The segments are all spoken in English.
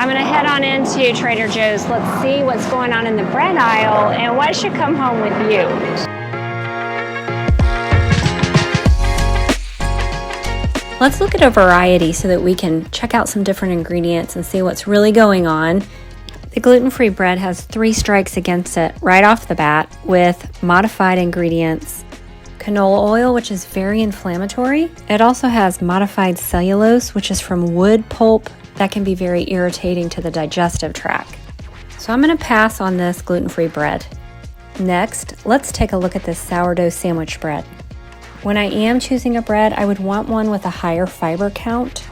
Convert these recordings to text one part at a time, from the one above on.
I'm gonna head on into Trader Joe's. Let's see what's going on in the bread aisle and what should come home with you. Let's look at a variety so that we can check out some different ingredients and see what's really going on. The gluten-free bread has 3 strikes against it right off the bat with modified ingredients. Canola oil, which is very inflammatory. It also has modified cellulose, which is from wood pulp that can be very irritating to the digestive tract. So I'm going to pass on this gluten-free bread. Next, let's take a look at this sourdough sandwich bread. When I am choosing a bread, I would want one with a higher fiber count,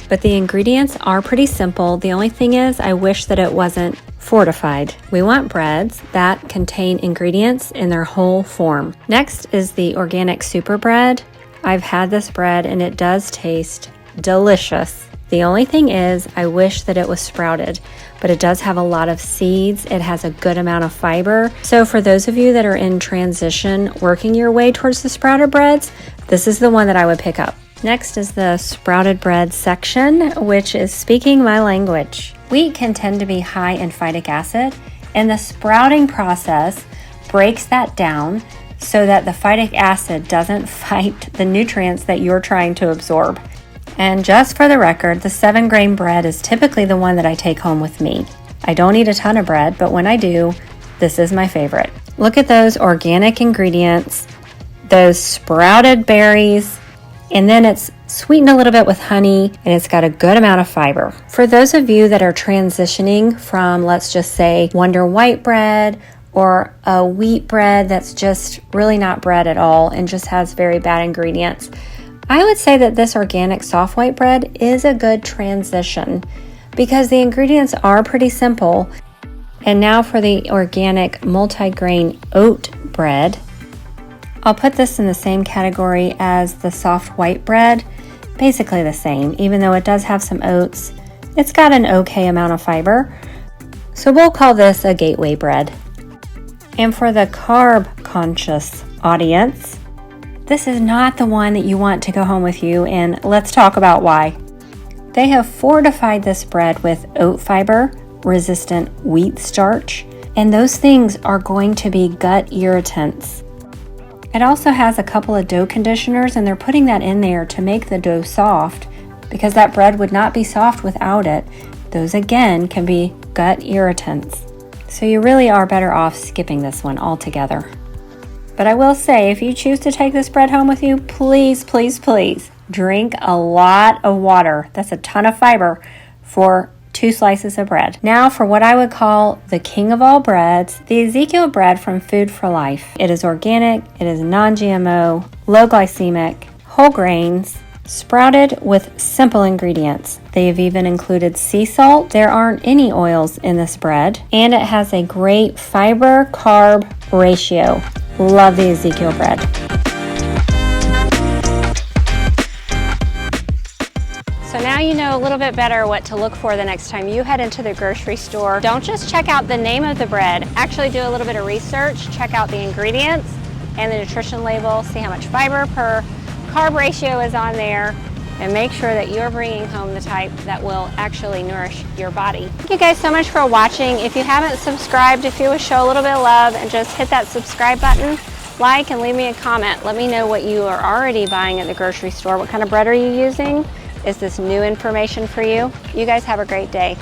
but the ingredients are pretty simple. The only thing is, I wish that it wasn't fortified. We want breads that contain ingredients in their whole form. Next is the organic super bread. I've had this bread and it does taste delicious. The only thing is, I wish that it was sprouted, but it does have a lot of seeds. It has a good amount of fiber. So for those of you that are in transition, working your way towards the sprouted breads, this is the one that I would pick up. Next is the sprouted bread section, which is speaking my language. Wheat can tend to be high in phytic acid, and the sprouting process breaks that down so that the phytic acid doesn't fight the nutrients that you're trying to absorb. And just for the record, the 7-grain bread is typically the one that I take home with me. I don't eat a ton of bread, but when I do, this is my favorite. Look at those organic ingredients, those sprouted berries, and then it's sweetened a little bit with honey, and it's got a good amount of fiber. For those of you that are transitioning from, let's just say, Wonder White bread or a wheat bread that's just really not bread at all and just has very bad ingredients, I would say that this organic soft white bread is a good transition because the ingredients are pretty simple. And now for the organic multigrain oat bread. I'll put this in the same category as the soft white bread, basically the same, even though it does have some oats. It's got an okay amount of fiber, so we'll call this a gateway bread. And for the carb conscious audience, this is not the one that you want to go home with you, and let's talk about why. They have fortified this bread with oat fiber, resistant wheat starch, and those things are going to be gut irritants. It also has a couple of dough conditioners, and they're putting that in there to make the dough soft because that bread would not be soft without it. Those again can be gut irritants. So you really are better off skipping this one altogether. But I will say, if you choose to take this bread home with you, please, please, please drink a lot of water. That's a ton of fiber for 2 slices of bread. Now for what I would call the king of all breads, the Ezekiel bread from Food for Life. It is organic, it is non-GMO, low glycemic, whole grains, sprouted with simple ingredients. They have even included sea salt. There aren't any oils in this bread, and it has a great fiber-carb ratio. Love the Ezekiel bread. So now you know a little bit better what to look for the next time you head into the grocery store. Don't just check out the name of the bread. Actually do a little bit of research, check out the ingredients and the nutrition label, see how much fiber per carb ratio is on there, and make sure that you're bringing home the type that will actually nourish your body. Thank you guys so much for watching. If you haven't subscribed, if you would show a little bit of love and just hit that subscribe button, like, and leave me a comment. Let me know what you are already buying at the grocery store. What kind of bread are you using? Is this new information for you? You guys have a great day.